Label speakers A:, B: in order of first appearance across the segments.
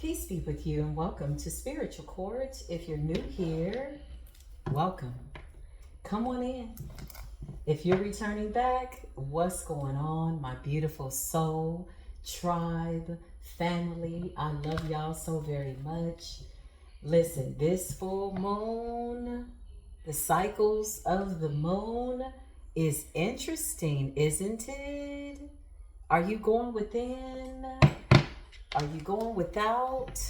A: Peace be with you and welcome to Spiritual Court. If you're new here, welcome. Come on in. If you're returning back, what's going on, my beautiful soul, tribe, family? I love y'all so very much. Listen, this full moon, the cycles of the moon is interesting, isn't it? Are you going within? Are you going without?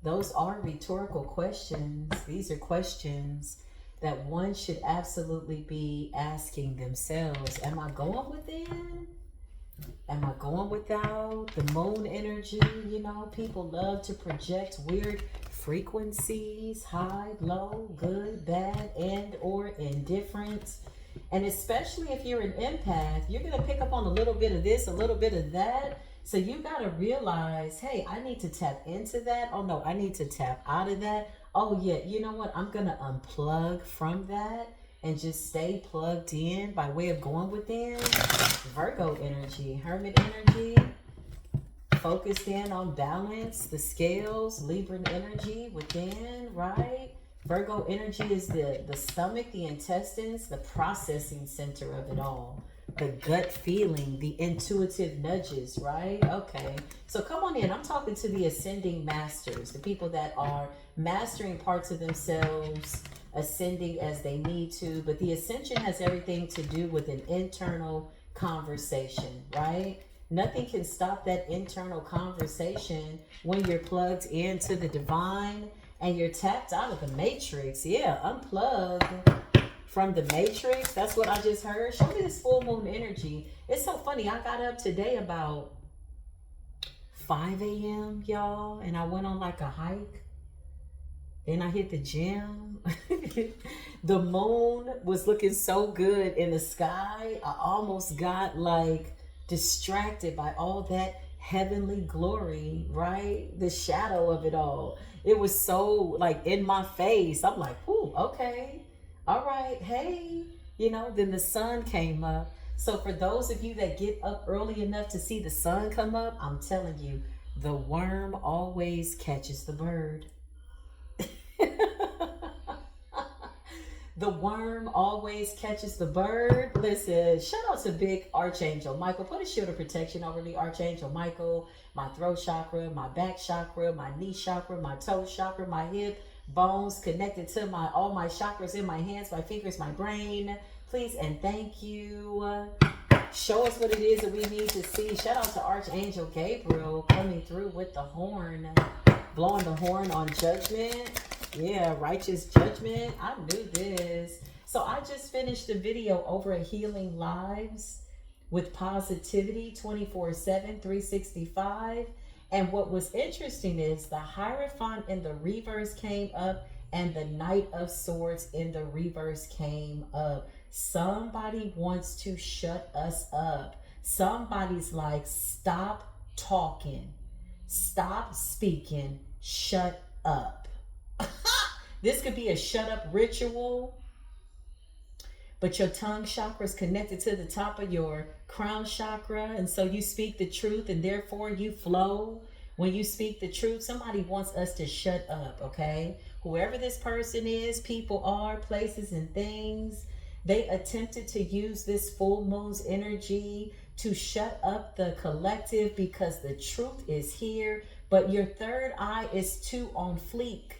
A: Those are rhetorical questions. These are questions that one should absolutely be asking themselves. Am I going within? Am I going without? The moon energy, people love to project weird frequencies, high, low, good, bad, and or indifferent. And especially if you're an empath, you're going to pick up on a little bit of this, a little bit of that. So you got to realize, hey, I need to tap into that. Oh, no, I need to tap out of that. Oh, yeah, you know what? I'm going to unplug from that and just stay plugged in by way of going within. Virgo energy, hermit energy, focused in on balance, the scales, Libran energy within, right? Virgo energy is the stomach, the intestines, the processing center of it all. The gut feeling, the intuitive nudges, right? Okay. So come on in. I'm talking to the ascending masters, the people that are mastering parts of themselves, ascending as they need to. But the ascension has everything to do with an internal conversation, right? Nothing can stop that internal conversation when you're plugged into the divine and you're tapped out of the matrix. Yeah, unplug from the matrix. That's what I just heard. Show me this full moon energy. It's so funny. I got up today about 5 a.m., y'all, and I went on like a hike. Then I hit the gym. The moon was looking so good in the sky. I almost got like distracted by all that heavenly glory, right? The shadow of it all. It was so like in my face. I'm like, ooh, okay. All right, hey, then the sun came up. So for those of you that get up early enough to see the sun come up, I'm telling you, the worm always catches the bird. The worm always catches the bird. Listen, shout out to big Archangel Michael. Put a shield of protection over me, Archangel Michael, my throat chakra, my back chakra, my knee chakra, my toe chakra, my hip bones connected to all my chakras in my hands, my fingers, my brain. Please and thank you. Show us what it is that we need to see. Shout out to Archangel Gabriel coming through with the horn, blowing the horn on judgment. Yeah, righteous judgment. I knew this. So I just finished a video over at Healing Lives with Positivity 24/7, 365. And what was interesting is the Hierophant in the reverse came up and the Knight of Swords in the reverse came up. Somebody wants to shut us up. Somebody's like, stop talking, stop speaking, shut up. This could be a shut up ritual, but your tongue chakra is connected to the top of your crown chakra. And so you speak the truth and therefore you flow. When you speak the truth, somebody wants us to shut up, okay? Whoever this person is, people are, places and things, they attempted to use this full moon's energy to shut up the collective because the truth is here, but your third eye is too on fleek.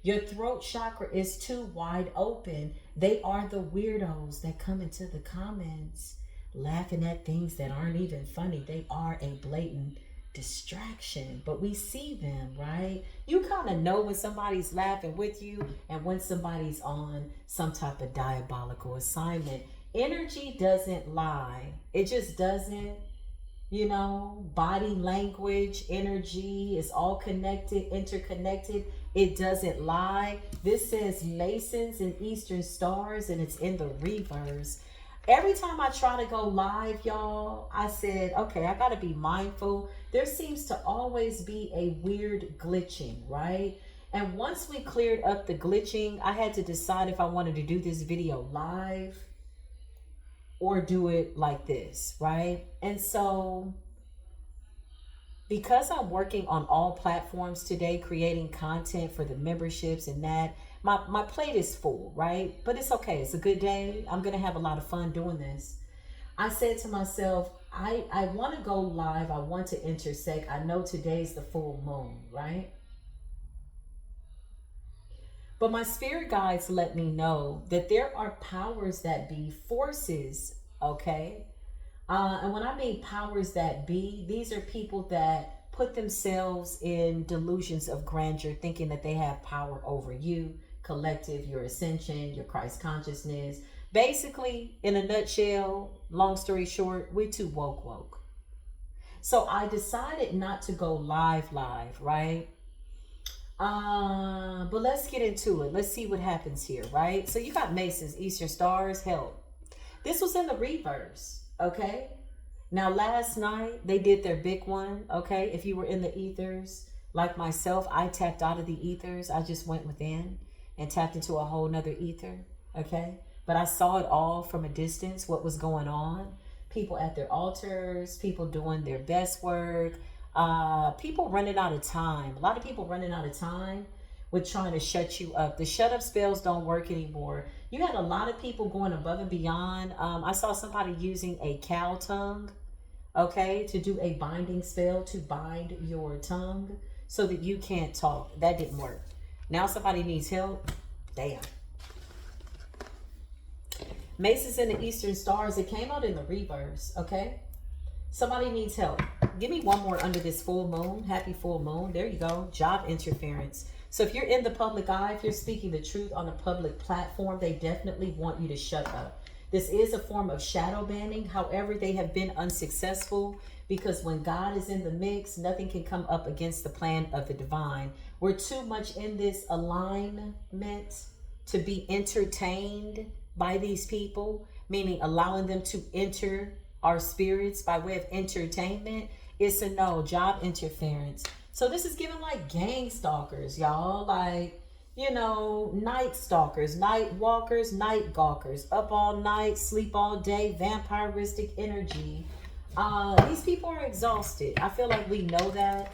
A: Your throat chakra is too wide open. They are the weirdos that come into the comments laughing at things that aren't even funny. They are a blatant distraction, but we see them, right? You kind of know when somebody's laughing with you and when somebody's on some type of diabolical assignment. Energy doesn't lie. It just doesn't. Body language, energy is all connected, interconnected. It doesn't lie. This says Masons and Eastern Stars, and it's in the reverse. Every time I try to go live, y'all, I said, okay, I got to be mindful. There seems to always be a weird glitching, right? And once we cleared up the glitching, I had to decide if I wanted to do this video live or do it like this, right? And so because I'm working on all platforms today, creating content for the memberships and that, my plate is full, right? But it's okay. It's a good day. I'm going to have a lot of fun doing this. I said to myself, I want to go live. I want to intersect. I know today's the full moon, right? But my spirit guides let me know that there are powers that be, forces, okay? And when I mean powers that be, these are people that put themselves in delusions of grandeur, thinking that they have power over you, collective, your ascension, your Christ consciousness. Basically, in a nutshell, long story short, we're too woke. So I decided not to go live, right? But let's get into it. Let's see what happens here, right? So you got Masons, Eastern Stars, help. This was in the reverse, okay? Now, last night, they did their big one, okay? If you were in the ethers, like myself, I tapped out of the ethers. I just went within and tapped into a whole nother ether, okay? But I saw it all from a distance, what was going on. People at their altars, people doing their best work, people running out of time. A lot of people running out of time with trying to shut you up. The shut up spells don't work anymore. You had a lot of people going above and beyond. I saw somebody using a cow tongue, okay, to do a binding spell to bind your tongue so that you can't talk. That didn't work. Now somebody needs help. Damn. Masons in the Eastern Stars, it came out in the reverse, okay? Somebody needs help. Give me one more under this full moon. Happy full moon. There you go. Job interference. So if you're in the public eye, if you're speaking the truth on a public platform, they definitely want you to shut up. This is a form of shadow banning. However, they have been unsuccessful because when God is in the mix, nothing can come up against the plan of the divine. We're too much in this alignment to be entertained by these people, meaning allowing them to enter our spirits by way of entertainment. It's a no. Job interference. So this is giving like gang stalkers, y'all. Like, you know, night stalkers, night walkers, night gawkers, up all night, sleep all day, vampiristic energy. These people are exhausted. I feel like we know that.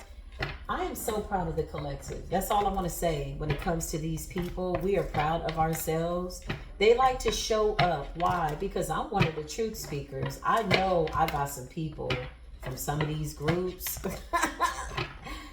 A: I am so proud of the collective. That's all I want to say when it comes to these people. We are proud of ourselves. They like to show up. Why? Because I'm one of the truth speakers. I know I got some people from some of these groups.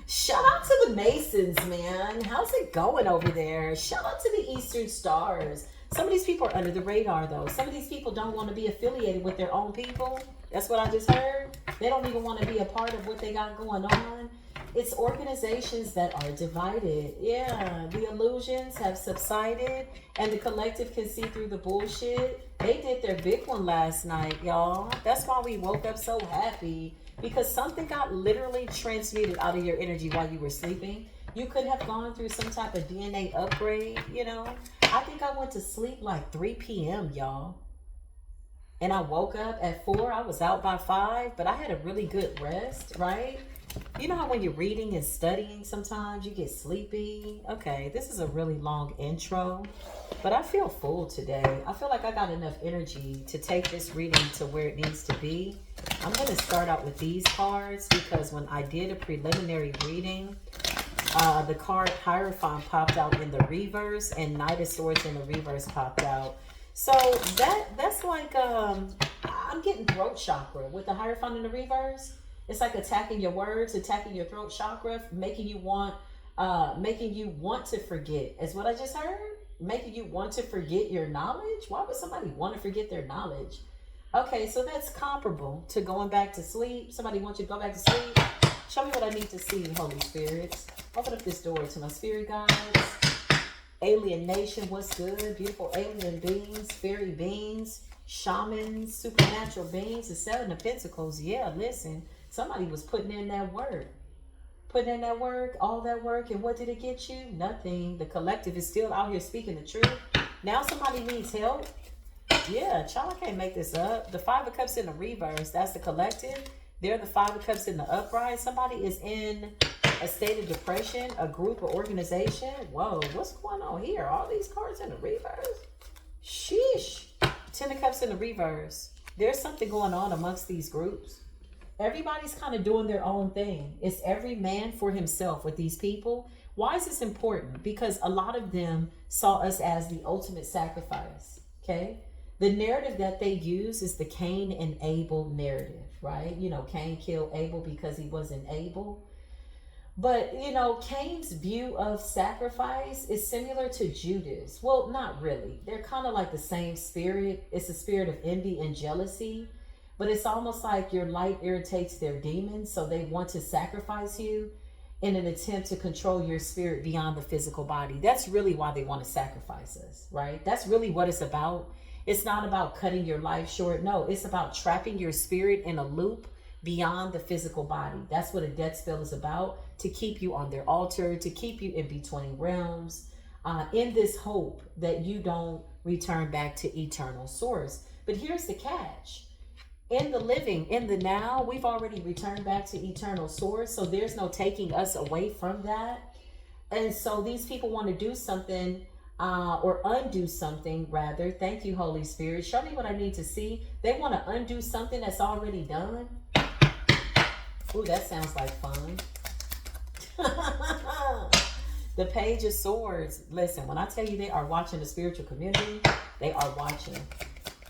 A: Shout out to the Masons, man. How's it going over there? Shout out to the Eastern Stars. Some of these people are under the radar, though. Some of these people don't want to be affiliated with their own people. That's what I just heard. They don't even want to be a part of what they got going on. It's organizations that are divided. Yeah, the illusions have subsided and the collective can see through the bullshit. They did their big one last night, y'all. That's why we woke up so happy, because something got literally transmuted out of your energy while you were sleeping. You could have gone through some type of DNA upgrade, you know. I think I went to sleep like 3 p.m., y'all. And I woke up at 4. I was out by 5, but I had a really good rest, right? You know how when you're reading and studying, sometimes you get sleepy? Okay, this is a really long intro, but I feel full today. I feel like I got enough energy to take this reading to where it needs to be. I'm going to start out with these cards because when I did a preliminary reading, the card Hierophant popped out in the reverse and Knight of Swords in the reverse popped out. So that's like, I'm getting throat chakra with the Hierophant in the reverse. It's like attacking your words, attacking your throat chakra, making you want to forget. Is what I just heard? Making you want to forget your knowledge? Why would somebody want to forget their knowledge? Okay, so that's comparable to going back to sleep. Somebody wants you to go back to sleep. Show me what I need to see, Holy Spirits. Open up this door to my spirit guides. Alien nation, what's good? Beautiful alien beings, fairy beings, shamans, supernatural beings, the 7 of Pentacles. Yeah, listen. Somebody was putting in that work. Putting in that work, all that work, and what did it get you? Nothing. The collective is still out here speaking the truth. Now somebody needs help. Yeah, child, I can't make this up. The 5 of Cups in the reverse, that's the collective. They're the 5 of Cups in the upright. Somebody is in a state of depression, a group or organization. Whoa, what's going on here? All these cards in the reverse? Sheesh. 10 of Cups in the reverse. There's something going on amongst these groups. Everybody's kind of doing their own thing. It's every man for himself with these people. Why is this important? Because a lot of them saw us as the ultimate sacrifice. Okay. The narrative that they use is the Cain and Abel narrative, right? You know, Cain killed Abel because he wasn't able. But, you know, Cain's view of sacrifice is similar to Judas. Well, not really. They're kind of like the same spirit. It's a spirit of envy and jealousy. But it's almost like your light irritates their demons. So they want to sacrifice you in an attempt to control your spirit beyond the physical body. That's really why they want to sacrifice us, right? That's really what it's about. It's not about cutting your life short. No, it's about trapping your spirit in a loop beyond the physical body. That's what a death spell is about, to keep you on their altar, to keep you in between realms, in this hope that you don't return back to eternal source. But here's the catch. In the living, in the now, we've already returned back to eternal source. So there's no taking us away from that. And so these people want to do something, or undo something rather. Thank you, Holy Spirit. Show me what I need to see. They want to undo something that's already done. Ooh, that sounds like fun. The Page of Swords. Listen, when I tell you they are watching the spiritual community, they are watching.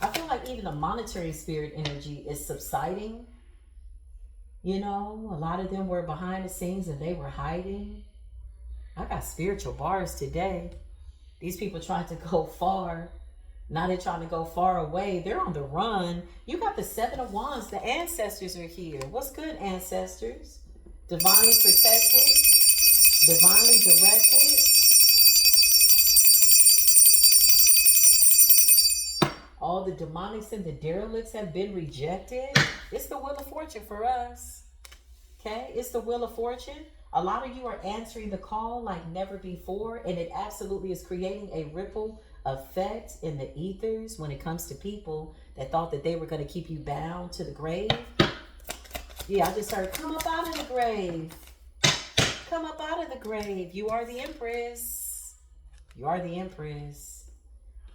A: I feel like even the monetary spirit energy is subsiding. You know, a lot of them were behind the scenes and they were hiding. I got spiritual bars today. These people trying to go far. Now they're trying to go far away. They're on the run. You got the Seven of Wands. The ancestors are here. What's good, ancestors? Divinely protected. Divinely directed. All the demonics and the derelicts have been rejected. It's the Wheel of Fortune for us. Okay? It's the Wheel of Fortune. A lot of you are answering the call like never before, and it absolutely is creating a ripple effect in the ethers when it comes to people that thought that they were going to keep you bound to the grave. Yeah, I just heard, come up out of the grave. Come up out of the grave. You are the Empress. You are the Empress.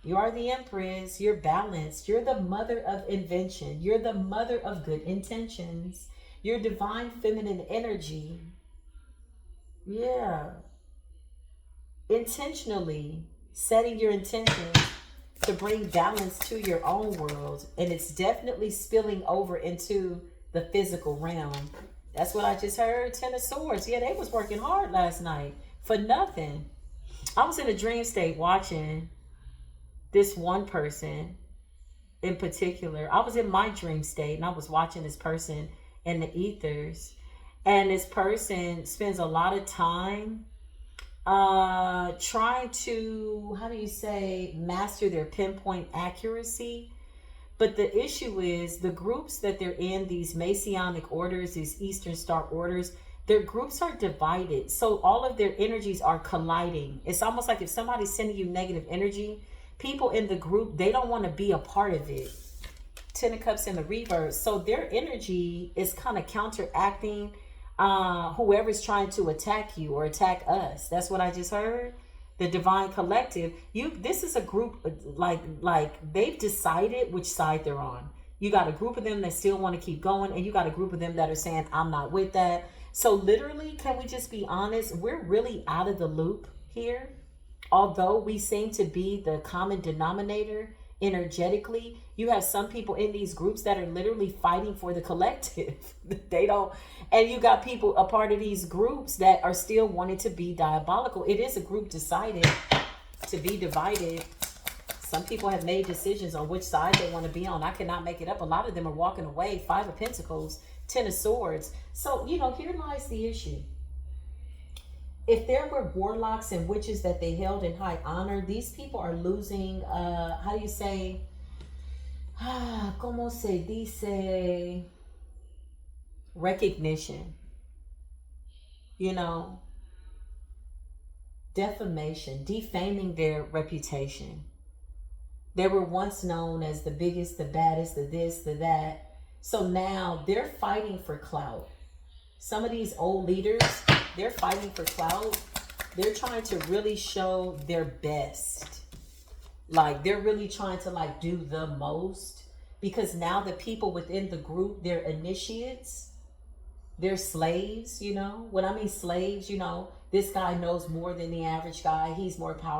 A: You are the Empress. You're balanced. You're the mother of invention. You're the mother of good intentions. You're divine feminine energy. Yeah. Intentionally setting your intentions to bring balance to your own world. And it's definitely spilling over into the physical realm. That's what I just heard. Ten of Swords. Yeah, they was working hard last night for nothing. I was in a dream state watching this one person in particular. I was in my dream state and I was watching this person in the ethers. And this person spends a lot of time trying to, how do you say, master their pinpoint accuracy. But the issue is the groups that they're in, these Masonic orders, these Eastern Star orders, their groups are divided. So all of their energies are colliding. It's almost like if somebody's sending you negative energy, people in the group, they don't want to be a part of it. Ten of Cups in the reverse. So their energy is kind of counteracting whoever's trying to attack you or attack us. That's what I just heard. The Divine Collective. This is a group like they've decided which side they're on. You got a group of them that still want to keep going, and you got a group of them that are saying, I'm not with that. So literally, can we just be honest? We're really out of the loop here. Although we seem to be the common denominator energetically, you have some people in these groups that are literally fighting for the collective. They don't, and you got people a part of these groups that are still wanting to be diabolical. It is a group decided to be divided. Some people have made decisions on which side they want to be on. I cannot make it up. A lot of them are walking away. Five of Pentacles, Ten of Swords. So, here lies the issue. If there were warlocks and witches that they held in high honor, these people are losing, how do you say, ¿cómo se dice? Recognition. Defamation, defaming their reputation. They were once known as the biggest, the baddest, the this, the that. So now they're fighting for clout. Some of these old leaders, they're fighting for clout. They're trying to really show their best. Like, they're really trying to do the most because now the people within the group, they're initiates, they're slaves. You know, when I mean slaves, you know, this guy knows more than the average guy. He's more powerful